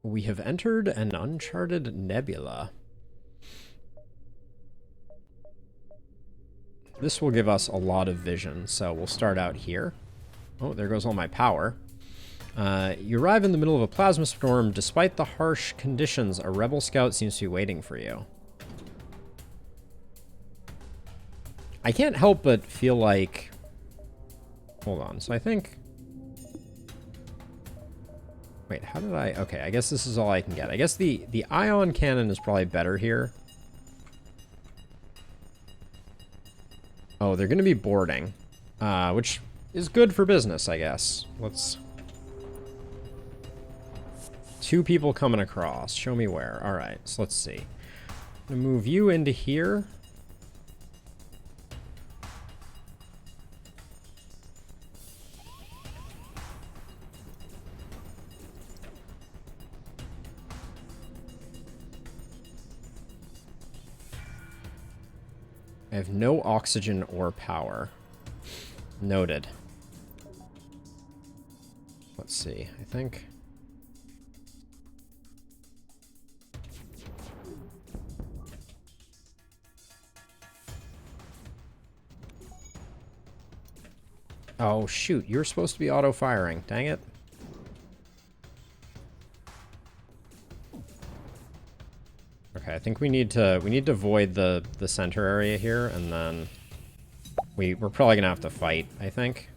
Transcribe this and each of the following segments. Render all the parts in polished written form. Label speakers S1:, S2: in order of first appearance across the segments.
S1: We have entered an uncharted nebula. This will give us a lot of vision, so we'll start out here. Oh, there goes all my power. You arrive in the middle of a plasma storm. Despite the harsh conditions, a rebel scout seems to be waiting for you. I can't help but feel like... Hold on, so I think... Wait, how did I... Okay, I guess this is all I can get. I guess the ion cannon is probably better here. Oh, they're going to be boarding, which is good for business, I guess. Let's... 2 people coming across. Show me where. All right, so let's see. I'm going to move you into here. I have no oxygen or power. Noted. Let's see. I think... Oh, shoot. You're supposed to be auto-firing. Dang it. Okay, I think we need to void the center area here, and then we're probably gonna have to fight, I think.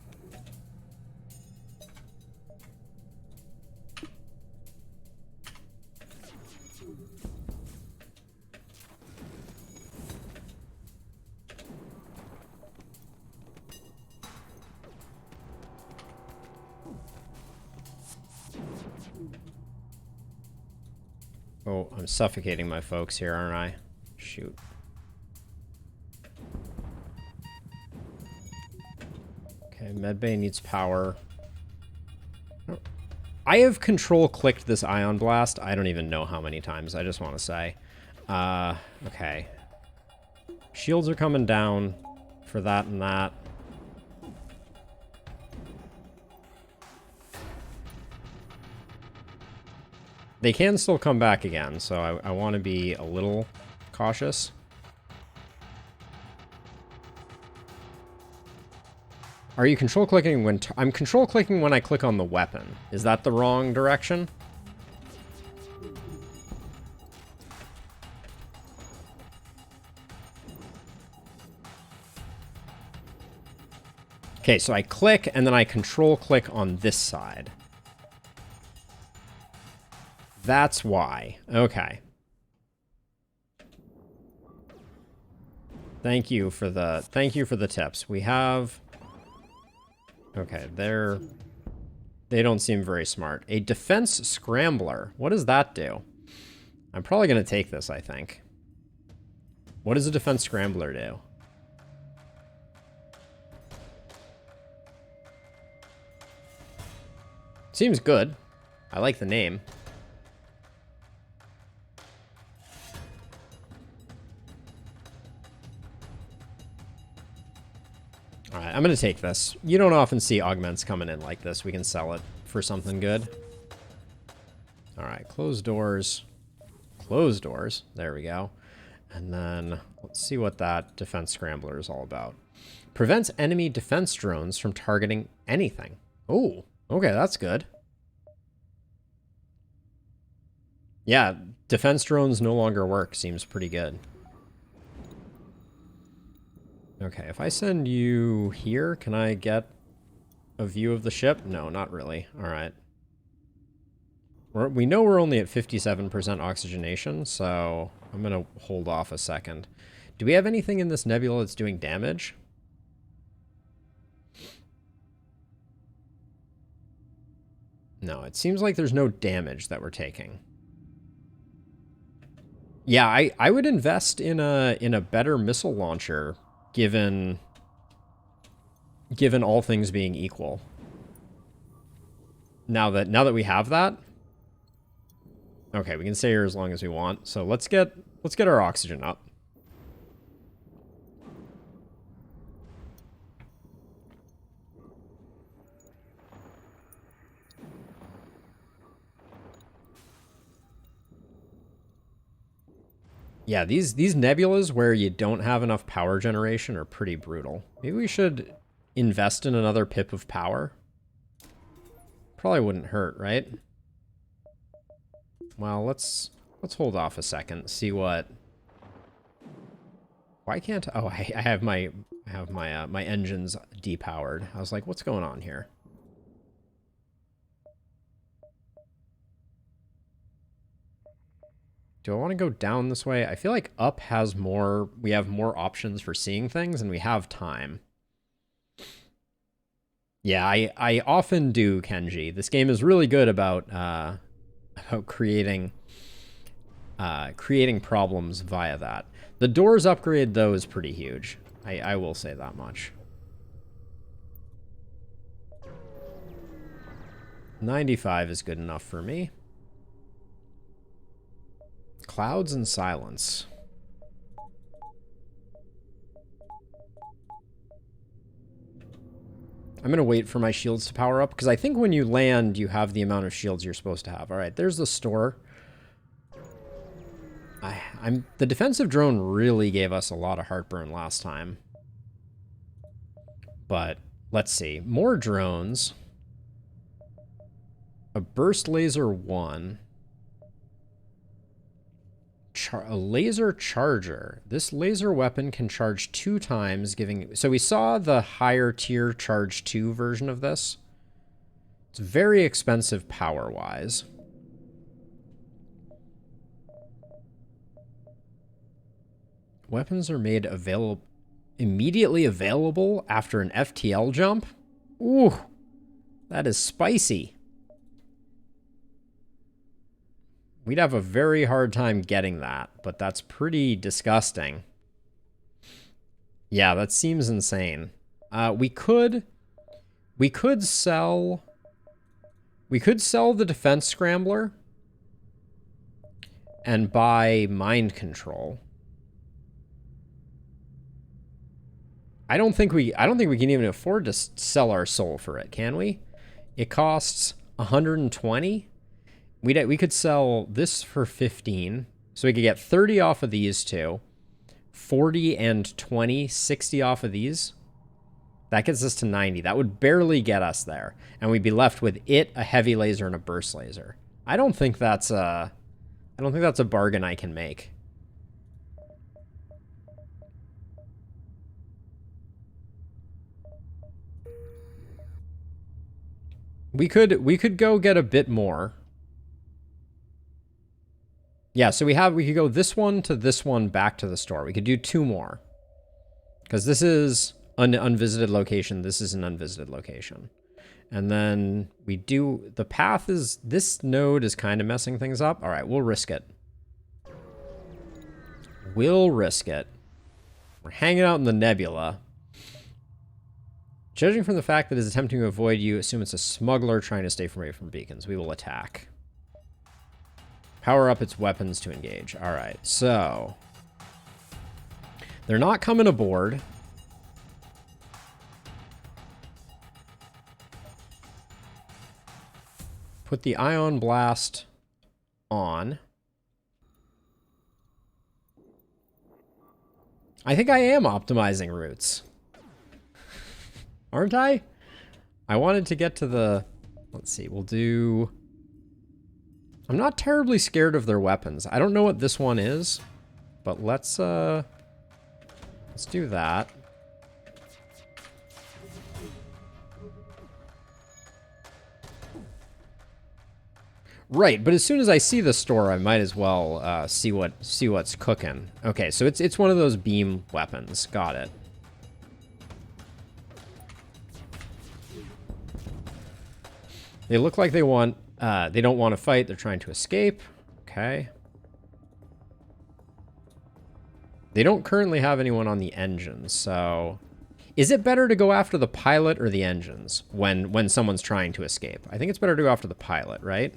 S1: Oh, I'm suffocating my folks here, aren't I? Shoot. Okay, medbay needs power. I have control-clicked this ion blast. I don't even know how many times, I just want to say. Okay. Shields are coming down for that and that. They can still come back again, so I want to be a little cautious. Are you control clicking when... I'm control clicking when I click on the weapon. Is that the wrong direction? Okay, so I click and then I control click on this side. That's why. Okay. Thank you for the tips. We have... Okay, they don't seem very smart. A defense scrambler. What does that do? I'm probably going to take this, I think. What does a defense scrambler do? Seems good. I like the name. Alright, I'm going to take this. You don't often see augments coming in like this. We can sell it for something good. Alright, close doors. Close doors. There we go. And then let's see what that defense scrambler is all about. Prevents enemy defense drones from targeting anything. Oh, okay, that's good. Yeah, defense drones no longer work. Seems pretty good. Okay, if I send you here, can I get a view of the ship? No, not really. All right. We know we're only at 57% oxygenation, so I'm going to hold off a second. Do we have anything in this nebula that's doing damage? No, it seems like there's no damage that we're taking. Yeah, I would invest in a better missile launcher, given all things being equal. Now that we have that, okay, we can stay here as long as we want. So let's get our oxygen up. Yeah, these nebulas where you don't have enough power generation are pretty brutal. Maybe we should invest in another pip of power. Probably wouldn't hurt, right? Well, let's hold off a second. See what. Why can't? Oh, I have my my engines depowered. I was like, what's going on here? Do I want to go down this way? I feel like up has more. We have more options for seeing things, and we have time. Yeah, I often do, Kenji. This game is really good about creating creating problems via that. The doors upgrade, though, is pretty huge. I will say that much. 95 is good enough for me. Clouds and silence. I'm going to wait for my shields to power up, because I think when you land, you have the amount of shields you're supposed to have. All right, there's the store. The defensive drone really gave us a lot of heartburn last time. But let's see. More drones. A burst laser 1. A laser charger. This laser weapon can charge 2 times, giving... So we saw the higher tier charge 2 version of this. It's very expensive power-wise. Weapons are made immediately available after an FTL jump? Ooh, that is spicy. We'd have a very hard time getting that, but that's pretty disgusting. Yeah, that seems insane. We could sell the defense scrambler and buy mind control. I don't think we can even afford to sell our soul for it, can we? It costs 120. We could sell this for 15. So we could get 30 off of these two. 40 and 20, 60 off of these. That gets us to 90. That would barely get us there. And we'd be left with it, a heavy laser, and a burst laser. I don't think that's a bargain I can make. We could go get a bit more. Yeah, so we could go this one to this one back to the store. We could do 2 more. Because this is an unvisited location. This is an unvisited location. And then we do... The path is... This node is kind of messing things up. All right, we'll risk it. We'll risk it. We're hanging out in the nebula. Judging from the fact that it's attempting to avoid you, assume it's a smuggler trying to stay away from beacons. We will attack. Power up its weapons to engage. All right, so... They're not coming aboard. Put the ion blast on. I think I am optimizing routes. Aren't I? I wanted to get to the... Let's see, we'll do... I'm not terribly scared of their weapons. I don't know what this one is, but let's do that. Right, but as soon as I see the store, I might as well see what's cooking. Okay, so it's one of those beam weapons. Got it. They look like they want. They don't want to fight. They're trying to escape. Okay. They don't currently have anyone on the engines, so... Is it better to go after the pilot or the engines when someone's trying to escape? I think it's better to go after the pilot, right?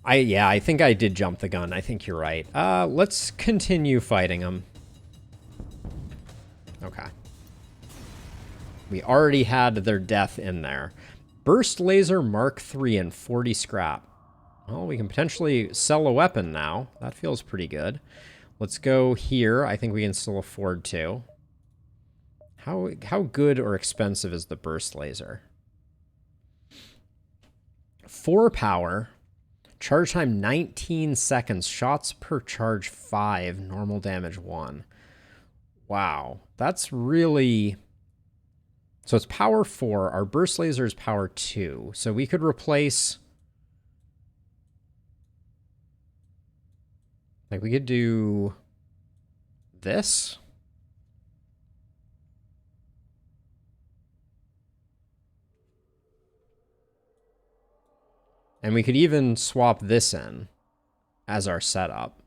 S1: Yeah, I think I did jump the gun. I think you're right. Let's continue fighting them. Okay. We already had their death in there. Burst Laser Mark III and 40 scrap. Well, we can potentially sell a weapon now. That feels pretty good. Let's go here. I think we can still afford to. How good or expensive is the Burst Laser? 4 power. Charge time 19 seconds. Shots per charge 5. Normal damage 1. Wow. That's really... So it's power 4. Our burst laser is power 2. So we could replace... Like, we could do... this? And we could even swap this in as our setup.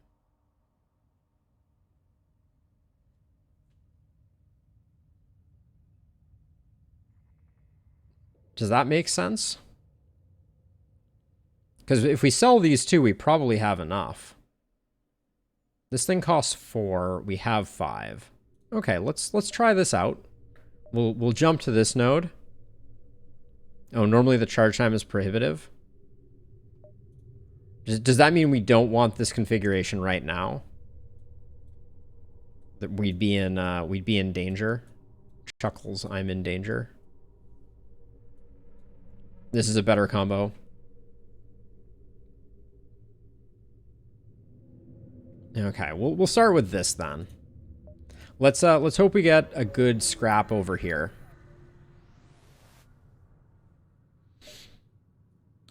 S1: Does that make sense? Because if we sell these two, we probably have enough. This thing costs 4. We have 5. Okay, let's try this out. We'll jump to this node. Oh, normally the charge time is prohibitive. Does that mean we don't want this configuration right now? That we'd be in danger. Chuckles, I'm in danger. This is a better combo. Okay, we'll start with this then. Let's hope we get a good scrap over here.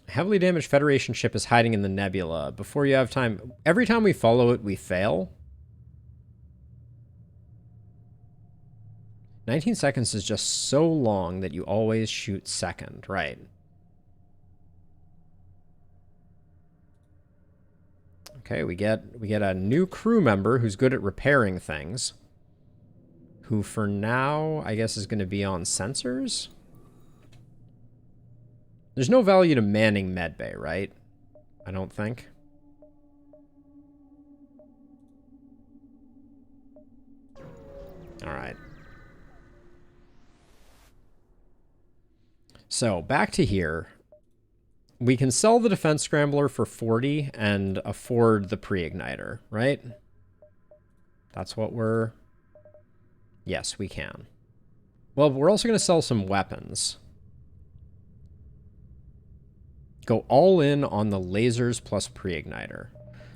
S1: Heavily damaged Federation ship is hiding in the nebula. Before you have time... Every time we follow it, we fail. 19 seconds is just so long that you always shoot second. Right. Okay, we get a new crew member who's good at repairing things. Who, for now, I guess is going to be on sensors? There's no value to manning medbay, right? I don't think. All right. So, back to here. We can sell the defense scrambler for 40 and afford the pre-igniter, right? That's what we're... Yes, we can. Well, we're also going to sell some weapons. Go all in on the lasers plus pre-igniter.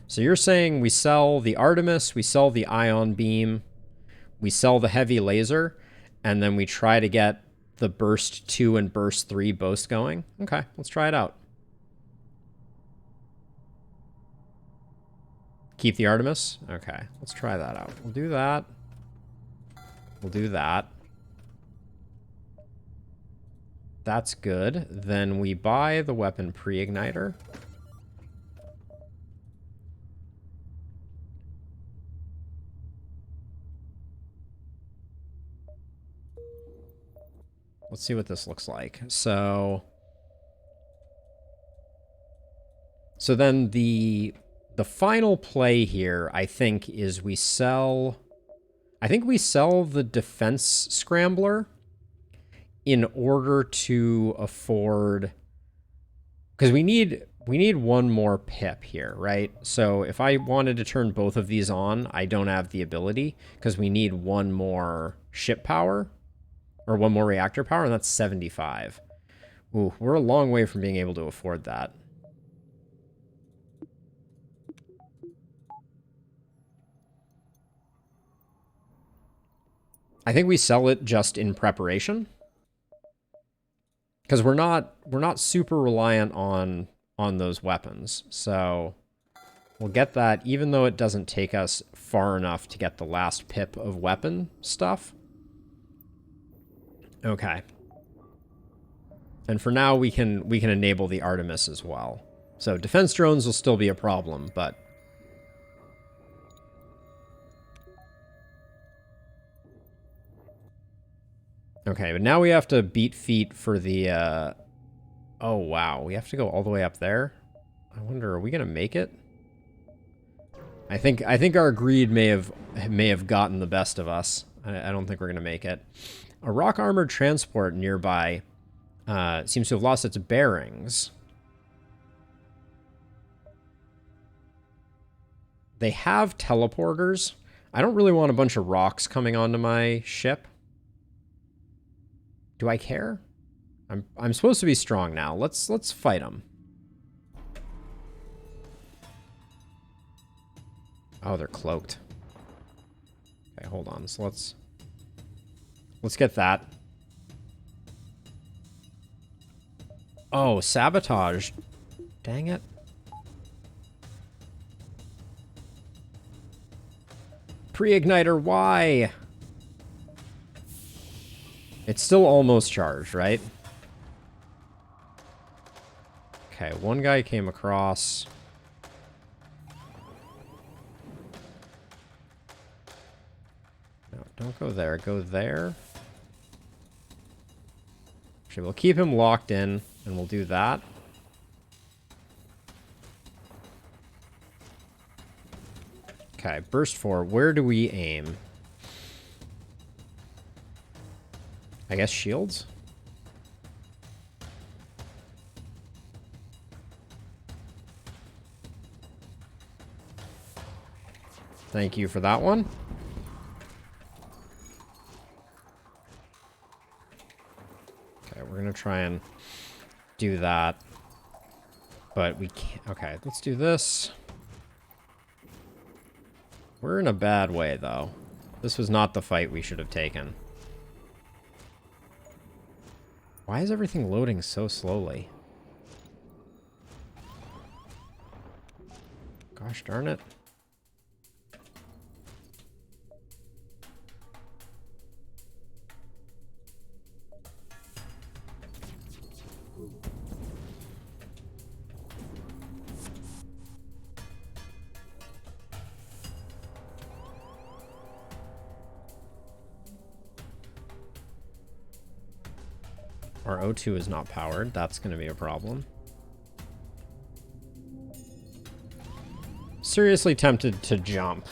S1: So you're saying we sell the Artemis, we sell the ion beam, we sell the heavy laser, and then we try to get the burst 2 and burst 3 both going? Okay, let's try it out. Keep the Artemis? Okay, let's try that out. We'll do that. We'll do that. That's good. Then we buy the weapon pre-igniter. Let's see what this looks like. So then the final play here, I think, is we sell... I think we sell the defense scrambler in order to afford... Because we need one more pip here, right? So if I wanted to turn both of these on, I don't have the ability because we need one more ship power or one more reactor power, and that's 75. Ooh, we're a long way from being able to afford that. I think we sell it just in preparation. Because we're not super reliant on those weapons. So we'll get that even though it doesn't take us far enough to get the last pip of weapon stuff. Okay. And for now we can enable the Artemis as well. So defense drones will still be a problem, but okay, but now we have to beat feet for the, oh wow, we have to go all the way up there? I wonder, are we gonna make it? I think our greed may have gotten the best of us. I don't think we're gonna make it. A rock armored transport nearby seems to have lost its bearings. They have teleporters. I don't really want a bunch of rocks coming onto my ship. Do I care? I'm supposed to be strong now. Let's fight them. Oh, they're cloaked. Okay, hold on. So let's get that. Oh, sabotage. Dang it. Pre-igniter, why? It's still almost charged, right? Okay, one guy came across. No, don't go there. Go there. Actually, we'll keep him locked in, and we'll do that. Okay, burst 4. Where do we aim? I guess shields? Thank you for that one. Okay, we're gonna try and do that. But we can't. Okay, let's do this. We're in a bad way, though. This was not the fight we should have taken. Why is everything loading so slowly? Gosh darn it. Our O2 is not powered. That's going to be a problem. Seriously tempted to jump.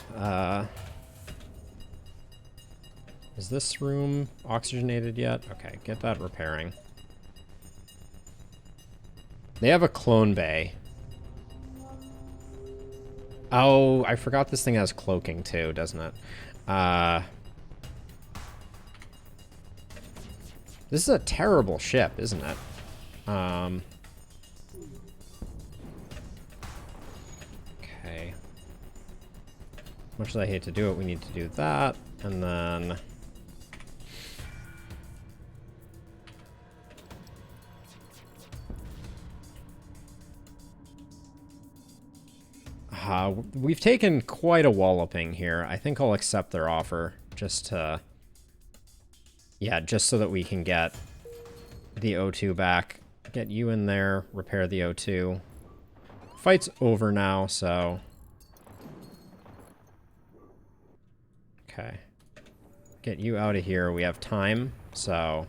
S1: Is this room oxygenated yet? Okay, get that repairing. They have a clone bay. Oh, I forgot this thing has cloaking too, doesn't it? This is a terrible ship, isn't it? Okay. Much as I hate to do it, we need to do that, and then... we've taken quite a walloping here. I think I'll accept their offer, just to... Yeah, just so that we can get the O2 back. Get you in there, repair the O2. Fight's over now, so... Okay. Get you out of here. We have time, so...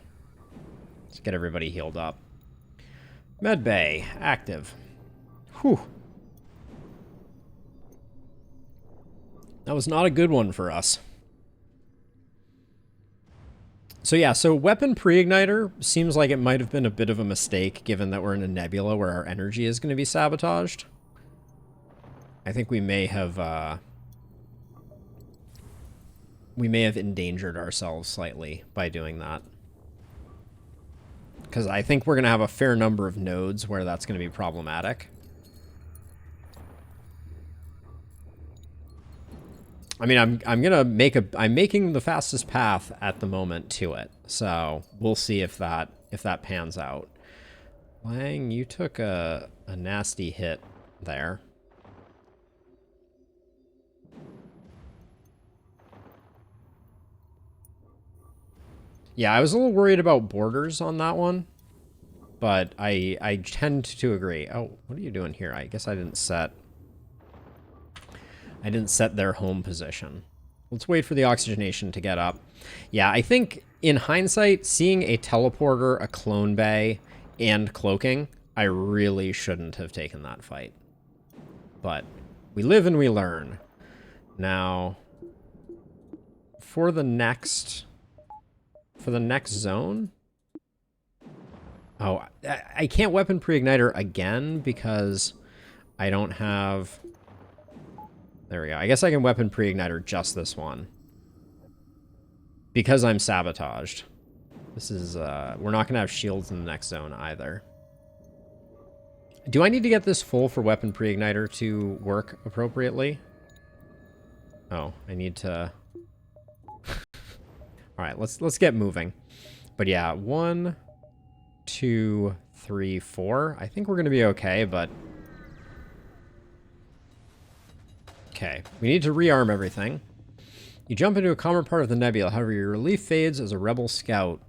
S1: Let's get everybody healed up. Medbay, active. Whew. That was not a good one for us. So yeah, so weapon pre-igniter seems like it might have been a bit of a mistake given that we're in a nebula where our energy is going to be sabotaged. I think we may have endangered ourselves slightly by doing that. Because I think we're going to have a fair number of nodes where that's going to be problematic. I mean, I'm making the fastest path at the moment to it. So we'll see if that pans out. Lang, you took a nasty hit there. Yeah, I was a little worried about borders on that one, but I tend to agree. Oh, what are you doing here? I guess I didn't set their home position. Let's wait for the oxygenation to get up. Yeah, I think in hindsight, seeing a teleporter, a clone bay, and cloaking, I really shouldn't have taken that fight. But we live and we learn. Now, for the next zone... Oh, I can't weapon pre-igniter again because I don't have... There we go. I guess I can weapon pre-igniter just this one. Because I'm sabotaged. This is, we're not going to have shields in the next zone either. Do I need to get this full for weapon pre-igniter to work appropriately? Oh, I need to... Alright, let's get moving. But yeah, 1, 2, 3, 4. I think we're going to be okay, but... Okay, we need to rearm everything. You jump into a common part of the nebula, however your relief fades as a rebel scout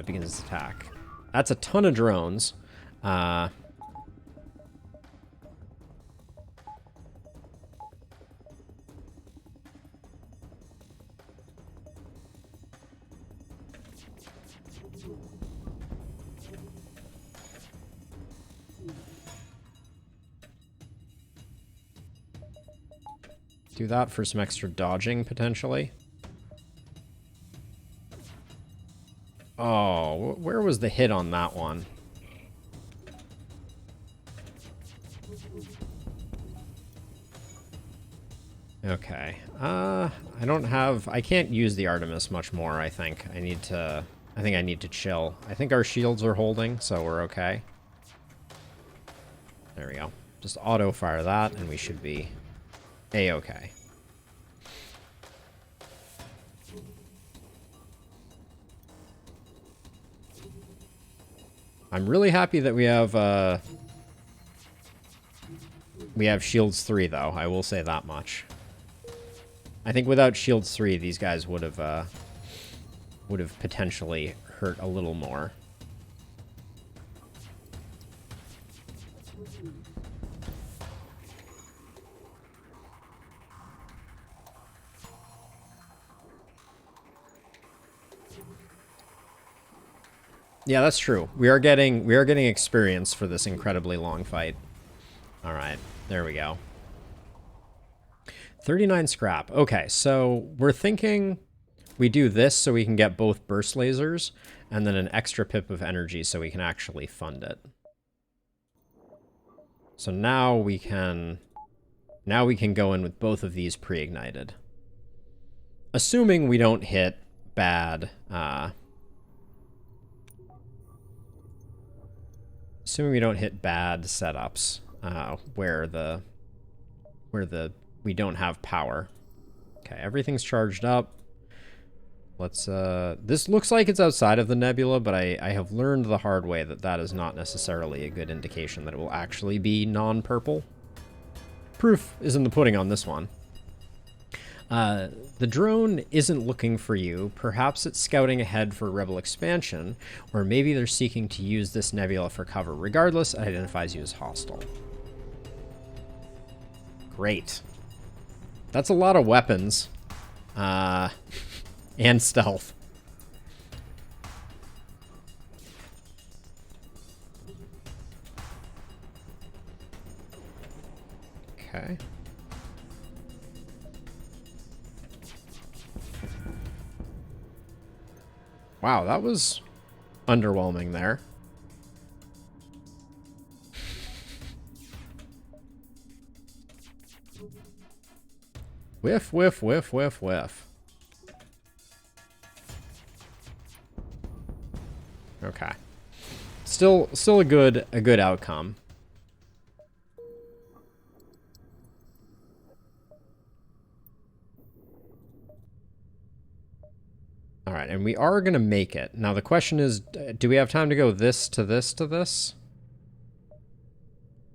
S1: begins its attack. That's a ton of drones. Do that for some extra dodging, potentially. Oh, where was the hit on that one? Okay. I don't have... I can't use the Artemis much more, I think. I think I need to chill. I think our shields are holding, so we're okay. There we go. Just auto-fire that, and we should be A-okay. I'm really happy that we have Shields 3, though. I will say that much. I think without Shields 3, these guys would have potentially hurt a little more. Yeah, that's true. We are getting experience for this incredibly long fight. All right, there we go. 39 scrap. Okay, so we're thinking we do this so we can get both burst lasers and then an extra pip of energy so we can actually fund it. So now we can go in with both of these pre-ignited. Assuming we don't hit bad setups where we don't have power. Okay, everything's charged up. Let's this looks like it's outside of the nebula, but I have learned the hard way that that is not necessarily a good indication that it will actually be non-purple. Proof is in the pudding on this one. The drone isn't looking for you. Perhaps it's scouting ahead for rebel expansion, or maybe they're seeking to use this nebula for cover. Regardless, it identifies you as hostile. Great. That's a lot of weapons. And stealth. Okay. Wow, that was underwhelming there. Whiff, whiff, whiff, whiff, whiff. Okay. Still a good outcome. All right, and we are going to make it. Now, the question is, do we have time to go this to this to this?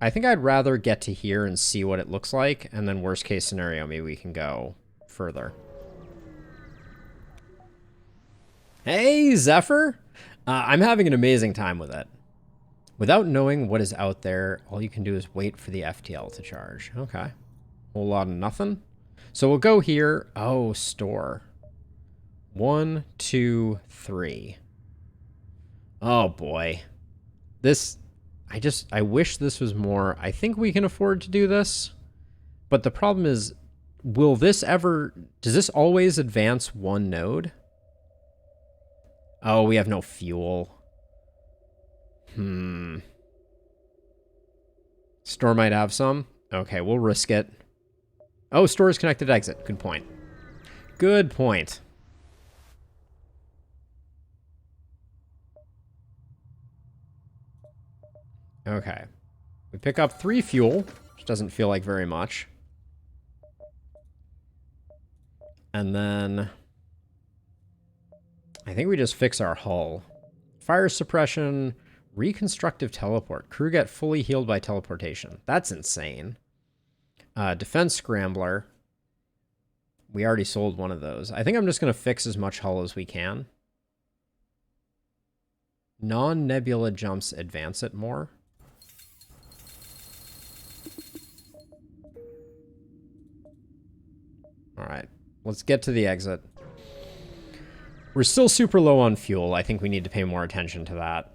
S1: I think I'd rather get to here and see what it looks like, and then worst case scenario, maybe we can go further. Hey, Zephyr! I'm having an amazing time with it. Without knowing what is out there, all you can do is wait for the FTL to charge. Okay. Whole lot of nothing. So we'll go here. Oh, store. 1, 2, 3. Oh boy. This, I wish this was more. I think we can afford to do this. But the problem is, will this ever... Does this always advance one node? Oh, we have no fuel. Store might have some. Okay, we'll risk it. Oh, store is connected to exit. Good point. Good point. Okay. We pick up 3 fuel, which doesn't feel like very much. And then I think we just fix our hull. Fire suppression, reconstructive teleport. Crew get fully healed by teleportation. That's insane. Defense scrambler. We already sold one of those. I think I'm just going to fix as much hull as we can. Non-nebula jumps advance it more. All right, let's get to the exit. We're still super low on fuel. I think we need to pay more attention to that.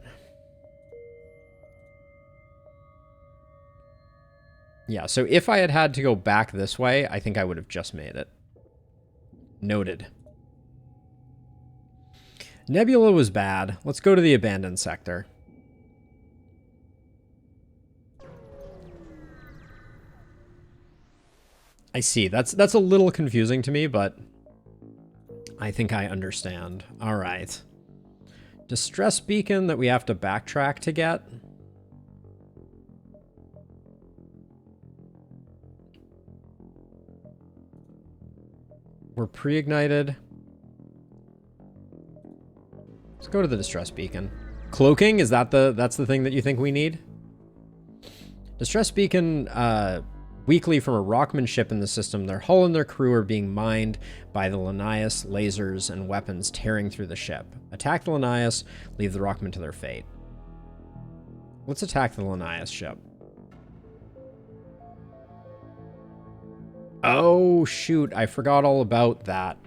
S1: Yeah, so if I had had to go back this way, I think I would have just made it. Noted. Nebula was bad. Let's go to the abandoned sector. I see. That's a little confusing to me, but I think I understand. All right. Distress beacon that we have to backtrack to get. We're pre-ignited. Let's go to the distress beacon. Cloaking, is that that's the thing that you think we need? Distress beacon, weekly from a Rockman ship in the system. Their hull and their crew are being mined by the Linnaeus lasers and weapons tearing through the ship. Attack the Linnaeus, leave the Rockman to their fate. Let's attack the Linnaeus ship. Oh, shoot. I forgot all about that.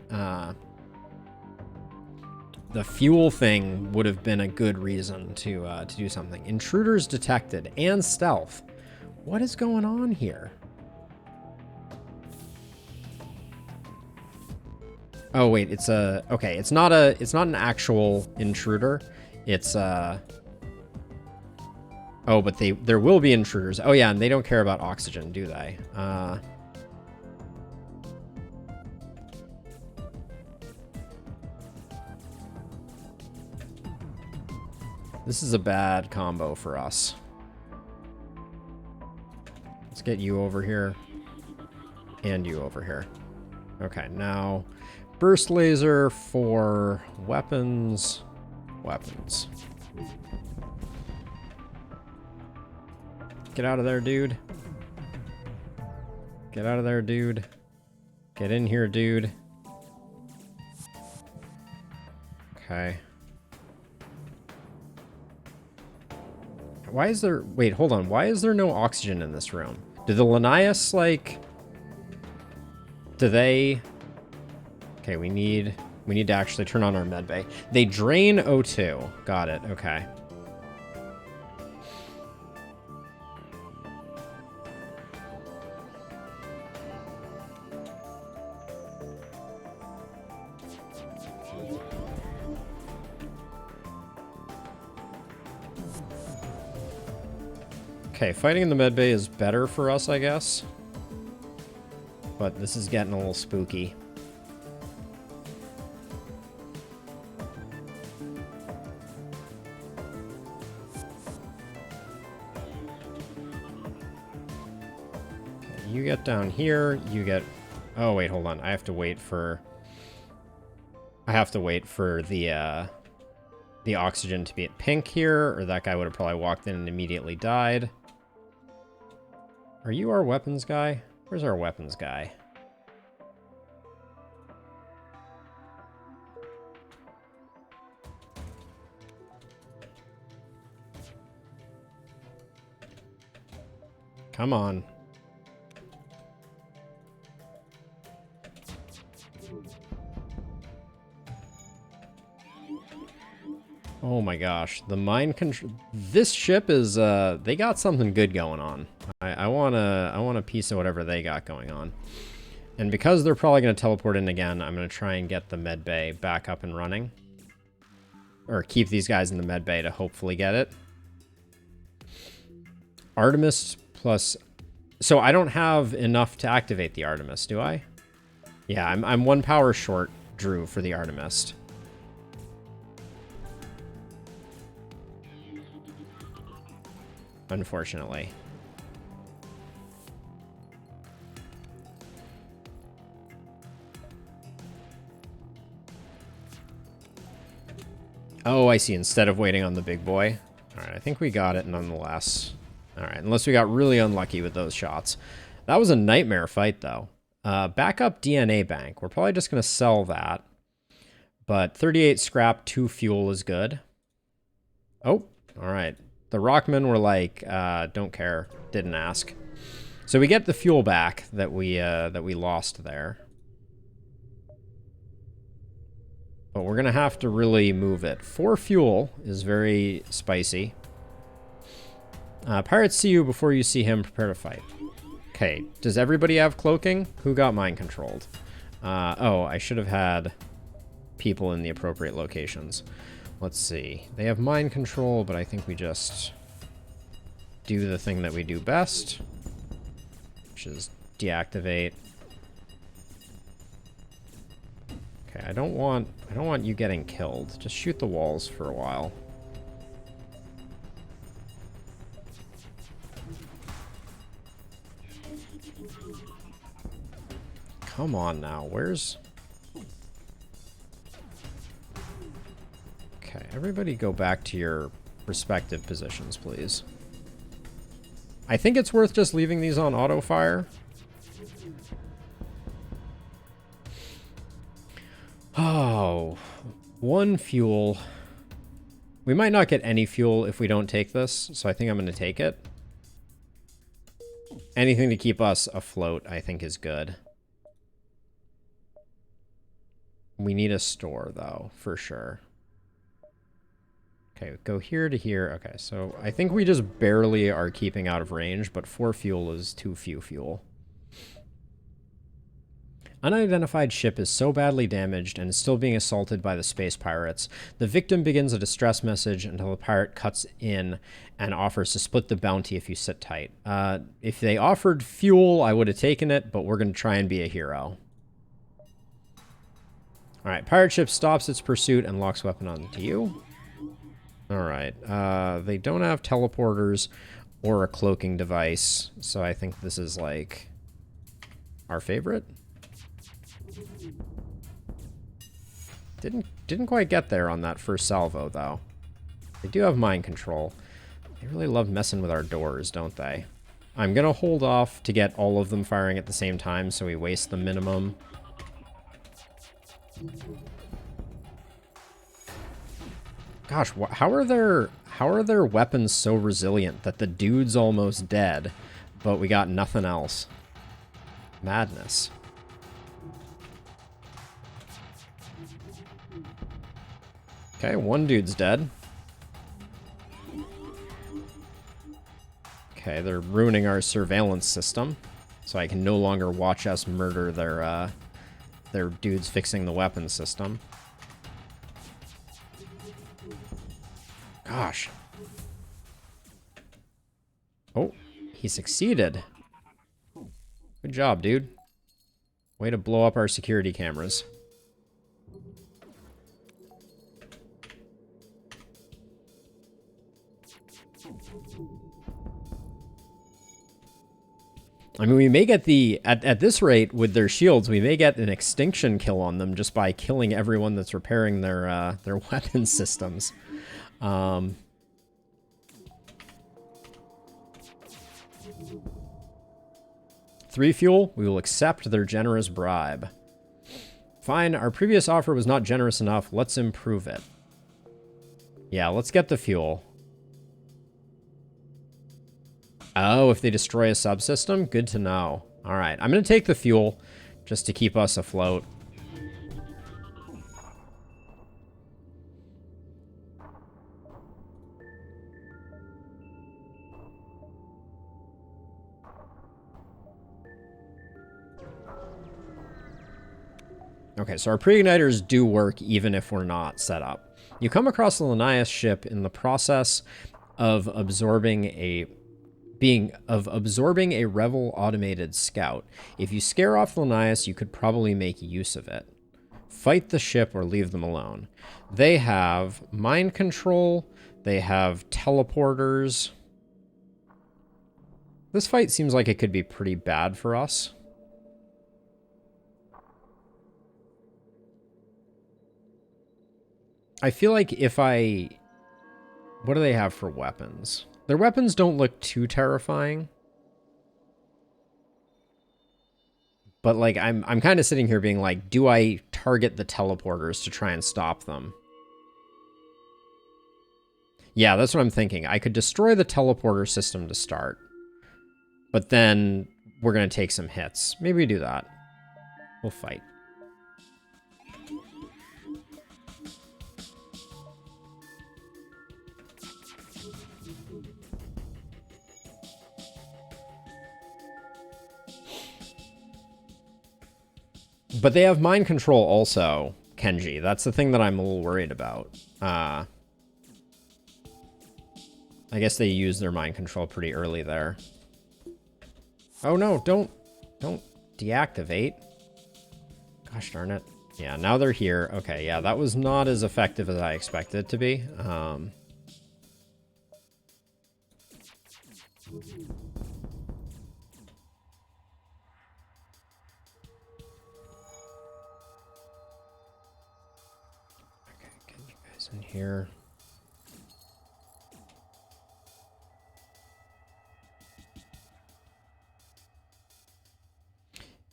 S1: The fuel thing would have been a good reason to do something. Intruders detected and stealth. What is going on here? Oh, wait. It's a... Okay, it's not an actual intruder. It's oh, but there will be intruders. Oh, yeah, and they don't care about oxygen, do they? This is a bad combo for us. Let's get you over here. And you over here. Okay, now... Burst laser for weapons. Weapons. Get out of there, dude. Get out of there, dude. Get in here, dude. Okay. Why is there... Wait, hold on. Why is there no oxygen in this room? Do the Linnaeus, like... Do they... Okay, we need to actually turn on our medbay. They drain O2. Got it. Okay. Okay, fighting in the medbay is better for us, I guess. But this is getting a little spooky. Okay, you get down here, you get... Oh, wait, hold on. I have to wait for the oxygen to be at pink here, or that guy would have probably walked in and immediately died. Are you our weapons guy? Where's our weapons guy? Come on. Oh my gosh, the mind control. This ship is they got something good going on. I want a piece of whatever they got going on. And because they're probably going to teleport in again, I'm going to try and get the med bay back up and running. Or keep these guys in the med bay to hopefully get it. Artemis plus... So I don't have enough to activate the Artemis, do I? Yeah, I'm 1 power short, Drew, for the Artemis. Unfortunately. Oh, I see. Instead of waiting on the big boy. All right, I think we got it nonetheless. All right, unless we got really unlucky with those shots. That was a nightmare fight, though. Backup DNA bank. We're probably just going to sell that. But 38 scrap, 2 fuel is good. Oh, all right. The Rockmen were like, don't care, didn't ask. So we get the fuel back that we lost there. But we're going to have to really move it. 4 fuel is very spicy. Pirates see you before you see him. Prepare to fight. Okay, does everybody have cloaking? Who got mind controlled? Oh, I should have had people in the appropriate locations. Let's see. They have mind control, but I think we just do the thing that we do best, which is deactivate. Okay, I don't want you getting killed. Just shoot the walls for a while. Come on now, where's... Okay, everybody go back to your respective positions, please. I think it's worth just leaving these on auto fire. Oh, 1 fuel. We might not get any fuel if we don't take this, so I think I'm going to take it. Anything to keep us afloat, I think, is good. We need a store, though, for sure. Okay, go here to here. Okay, so I think we just barely are keeping out of range, but 4 fuel is too few fuel. Unidentified ship is so badly damaged and is still being assaulted by the space pirates. The victim begins a distress message until the pirate cuts in and offers to split the bounty if you sit tight. If they offered fuel, I would have taken it, but we're going to try and be a hero. Alright, pirate ship stops its pursuit and locks weapon onto you. Alright, they don't have teleporters or a cloaking device, so I think this is, like, our favorite. Didn't quite get there on that first salvo, though. They do have mind control. They really love messing with our doors, don't they? I'm gonna hold off to get all of them firing at the same time, so we waste the minimum. Gosh, how are their weapons so resilient that the dude's almost dead, but we got nothing else? Madness. Okay, 1 dude's dead. Okay, they're ruining our surveillance system, so I can no longer watch us murder their dudes fixing the weapons system. Gosh. Oh, he succeeded. Good job, dude. Way to blow up our security cameras. I mean, we may get the... At this rate, with their shields, we may get an extinction kill on them just by killing everyone that's repairing their weapon systems. 3 fuel, we will accept their generous bribe. Fine, our previous offer was not generous enough. Let's improve it. Yeah, let's get the fuel. Oh, if they destroy a subsystem? Good to know. Alright, I'm going to take the fuel just to keep us afloat. Okay, so our pre-igniters do work even if we're not set up. You come across the Linnaeus ship in the process of absorbing a Revel automated scout. If you scare off the Linnaeus, you could probably make use of it. Fight the ship or leave them alone. They have mind control. They have teleporters. This fight seems like it could be pretty bad for us. I feel like if I... What do they have for weapons? Their weapons don't look too terrifying. But like I'm kind of sitting here being like, do I target the teleporters to try and stop them? Yeah, that's what I'm thinking. I could destroy the teleporter system to start. But then we're going to take some hits. Maybe we do that. We'll fight. But they have mind control also, Kenji. That's the thing that I'm a little worried about. I guess they use their mind control pretty early there. Oh no, don't deactivate. Gosh darn it. Yeah, now they're here. Okay, yeah, that was not as effective as I expected it to be. In here.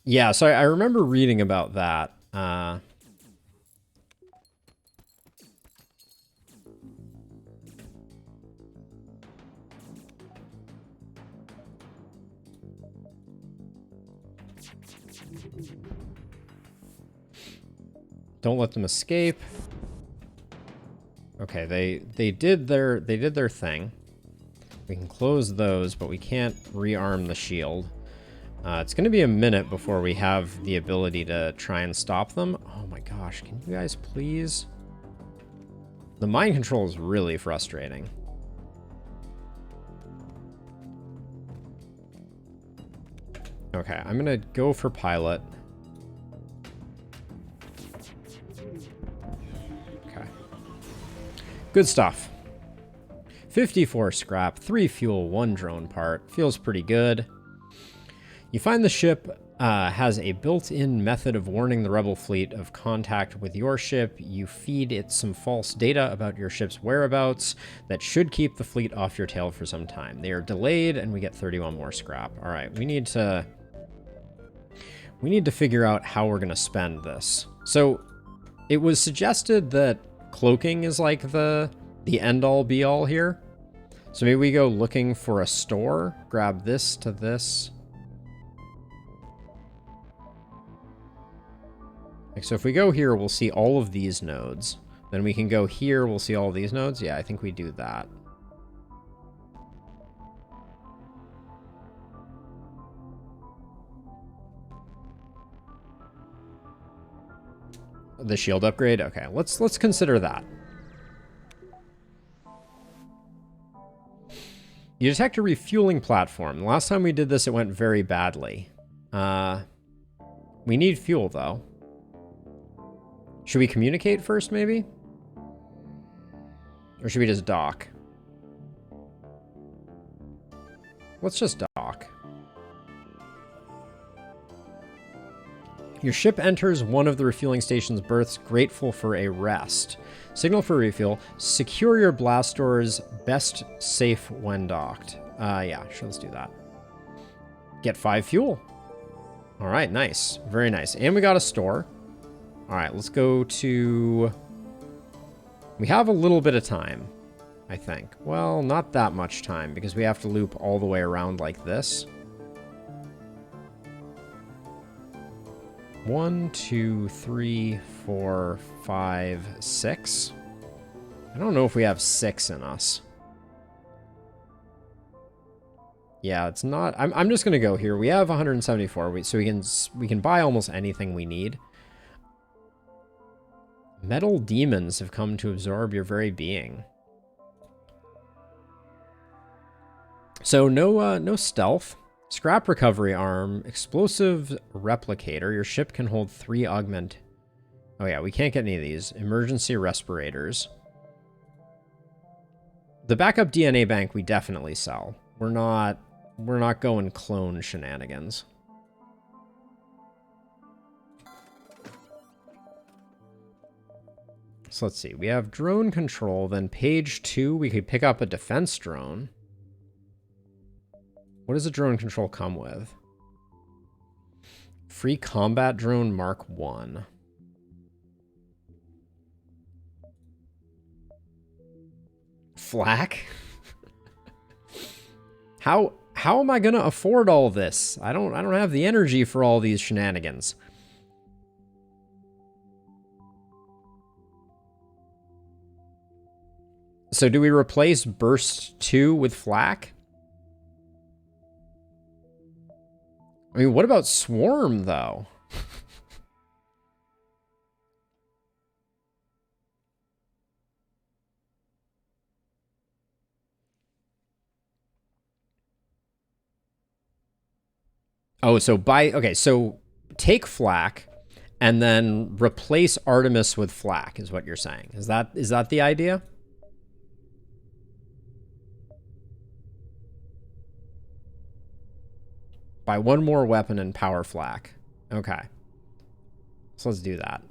S1: Yeah, so I remember reading about that. Don't let them escape. Okay, they did their thing. We can close those, but we can't rearm the shield. It's going to be a minute before we have the ability to try and stop them. Oh my gosh, can you guys please? The mind control is really frustrating. Okay, I'm going to go for pilot. Good stuff. 54 scrap, 3 fuel, 1 drone part. Feels pretty good. You find the ship has a built-in method of warning the rebel fleet of contact with your ship. You feed it some false data about your ship's whereabouts that should keep the fleet off your tail for some time. They are delayed, and we get 31 more scrap. All right, we need to figure out how we're going to spend this. So it was suggested that cloaking is like the end-all be-all here. So maybe we go looking for a store, grab this to this. Like, so if we go here, we'll see all of these nodes. Then we can go here, we'll see all of these nodes. Yeah, I think we do that. The shield upgrade? Okay, let's consider that. You detect a refueling platform. The last time we did this, it went very badly. We need fuel, though. Should we communicate first, maybe? Or should we just dock? Let's just dock. Your ship enters one of the refueling station's berths, grateful for a rest. Signal for refuel. Secure your blast doors. Best safe when docked. Yeah, sure, let's do that. Get 5 fuel. All right, nice. Very nice. And we got a store. All right, let's go to... We have a little bit of time, I think. Well, not that much time, because we have to loop all the way around like this. 1, 2, 3, 4, 5, 6. I don't know if we have 6 in us. Yeah, it's not... I'm just going to go here. We have 174, so we can buy almost anything we need. Metal demons have come to absorb your very being. So no stealth. Scrap recovery arm. Explosive replicator. Your ship can hold 3 augment. Oh yeah, we can't get any of these. Emergency respirators. The backup DNA bank we definitely sell. We're not going clone shenanigans. So let's see. We have drone control. Then page 2, we could pick up a defense drone. What does a drone control come with? Free combat drone Mark 1. Flak? How am I gonna afford all this? I don't have the energy for all these shenanigans. So do we replace Burst 2 with Flak? I mean, what about Swarm, though? Oh, so okay, so take Flak and then replace Artemis with Flak is what you're saying. Is that the idea? Buy 1 more weapon and power Flak. Okay. So let's do that.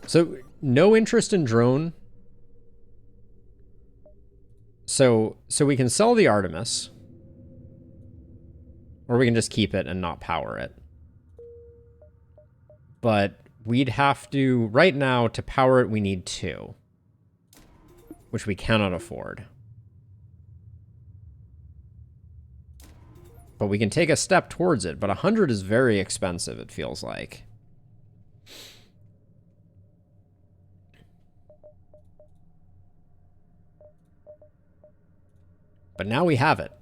S1: So no interest in drone. So we can sell the Artemis. Or we can just keep it and not power it. But we'd have to, right now, to power it, we need 2. Which we cannot afford. But we can take a step towards it. But 100 is very expensive, it feels like. But now we have it.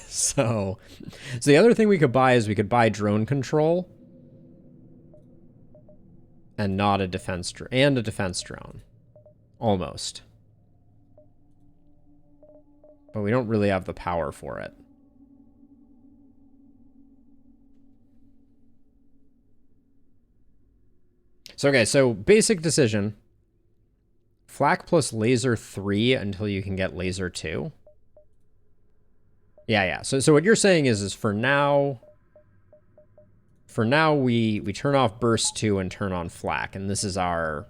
S1: So the other thing we could buy is we could buy drone control. And not a defense drone. And a defense drone. Almost. But we don't really have the power for it. So, okay, so basic decision. Flak plus laser 3 until you can get laser 2. Yeah. So what you're saying is for now we turn off burst 2 and turn on Flak, and this is our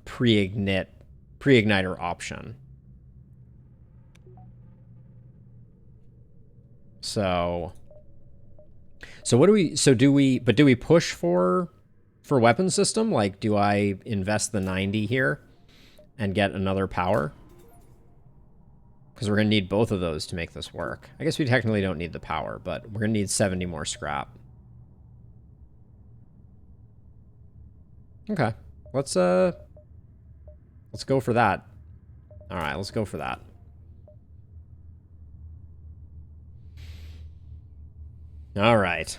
S1: pre-igniter option. So what do we push for weapon system? Like, do I invest the 90 here and get another power? Because we're going to need both of those to make this work. I guess we technically don't need the power, but we're going to need 70 more scrap. Okay. Let's go for that. All right, let's go for that. All right.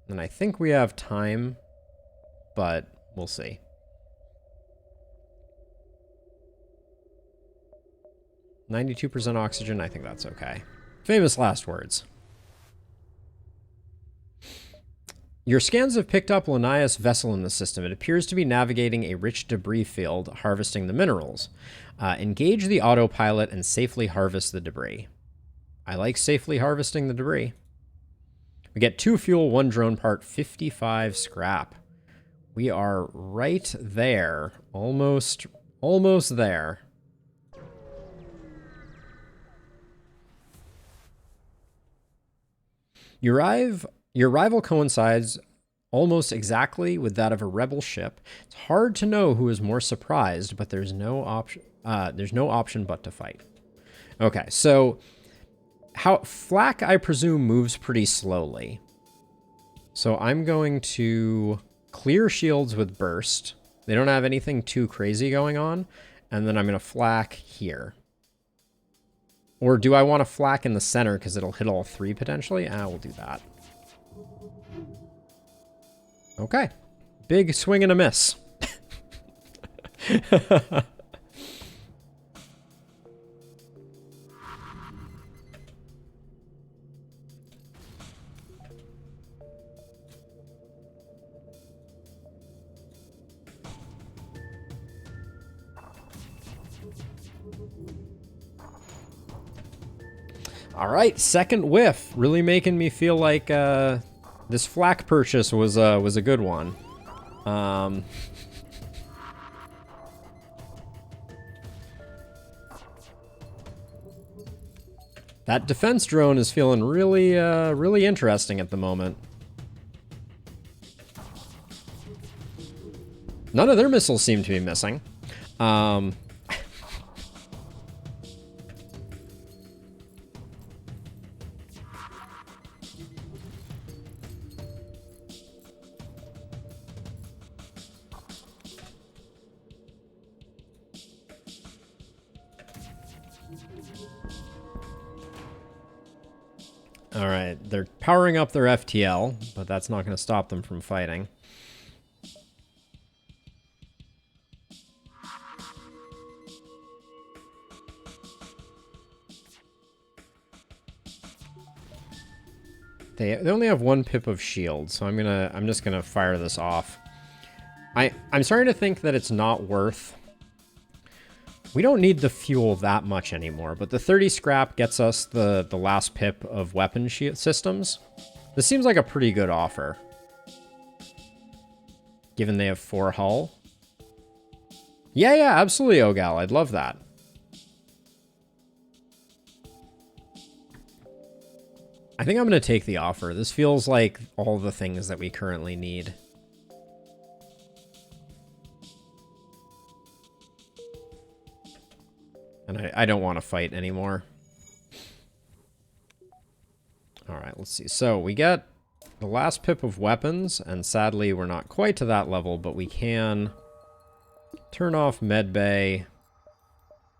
S1: And I think we have time, but we'll see. 92% oxygen, I think that's okay. Famous last words. Your scans have picked up Linnaeus' vessel in the system. It appears to be navigating a rich debris field, harvesting the minerals. Engage the autopilot and safely harvest the debris. I like safely harvesting the debris. We get 2 fuel, 1 drone part, 55 scrap. We are right there. Almost there. Your arrival coincides almost exactly with that of a rebel ship. It's hard to know who is more surprised, but there's no option but to fight. Okay, so how Flak, I presume, moves pretty slowly. So I'm going to clear shields with burst. They don't have anything too crazy going on, and then I'm going to Flak here. Or do I want to Flak in the center because it'll hit all 3 potentially? We'll do that. Okay. Big swing and a miss. All right, second whiff, really making me feel like this flak purchase was a good one. That defense drone is feeling really really interesting at the moment. None of their missiles seem to be missing. All right, they're powering up their FTL, but that's not going to stop them from fighting. They only have 1 pip of shield, so I'm just gonna fire this off. I'm starting to think that it's not worth. We don't need the fuel that much anymore, but the 30 scrap gets us the last pip of weapon shield systems. This seems like a pretty good offer, given they have 4 hull. Yeah, absolutely, Ogal. I'd love that. I think I'm going to take the offer. This feels like all the things that we currently need. And I don't want to fight anymore. All right, let's see. So we get the last pip of weapons, and sadly we're not quite to that level, but we can turn off medbay.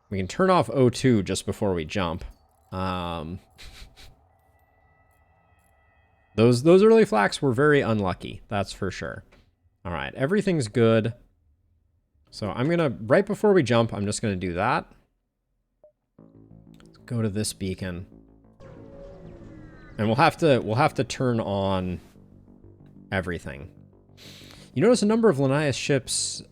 S1: We can turn off O2 just before we jump. Those early flaks were very unlucky, that's for sure. All right, everything's good. So I'm gonna, right before we jump, I'm just gonna do that. Let's go to this beacon. And we'll have to turn on everything. You notice a number of Linnaeus ships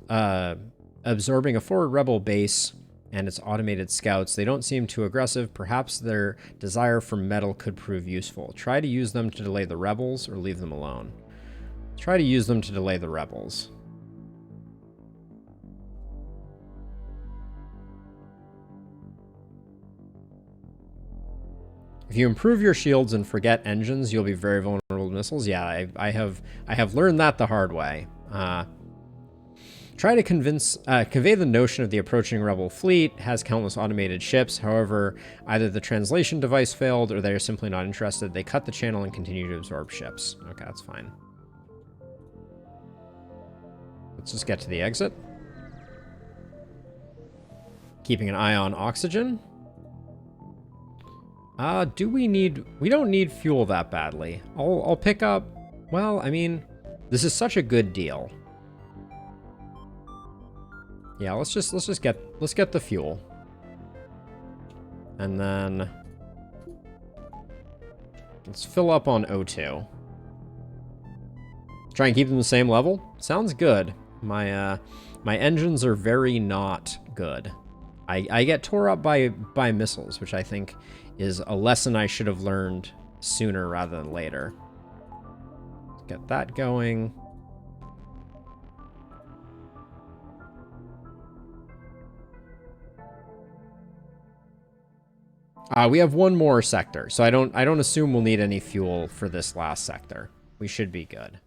S1: absorbing a forward rebel base and its automated scouts. They don't seem too aggressive. Perhaps their desire for metal could prove useful. Try to use them to delay the rebels or leave them alone. Try to use them to delay the rebels. If you improve your shields and forget engines, you'll be very vulnerable to missiles. Yeah, I have learned that the hard way. Try to convey the notion of the approaching rebel fleet has countless automated ships. However, either the translation device failed or they are simply not interested. They cut the channel and continue to absorb ships. Okay, that's fine. Let's just get to the exit. Keeping an eye on oxygen. Do we need... We don't need fuel that badly. I'll pick up... Well, I mean, this is such a good deal. Yeah, let's get the fuel. And then let's fill up on O2. Try and keep them the same level. Sounds good. My engines are very not good. I get tore up by missiles, which I think is a lesson I should have learned sooner rather than later. Let's get that going. We have one more sector, so I don't assume we'll need any fuel for this last sector. We should be good.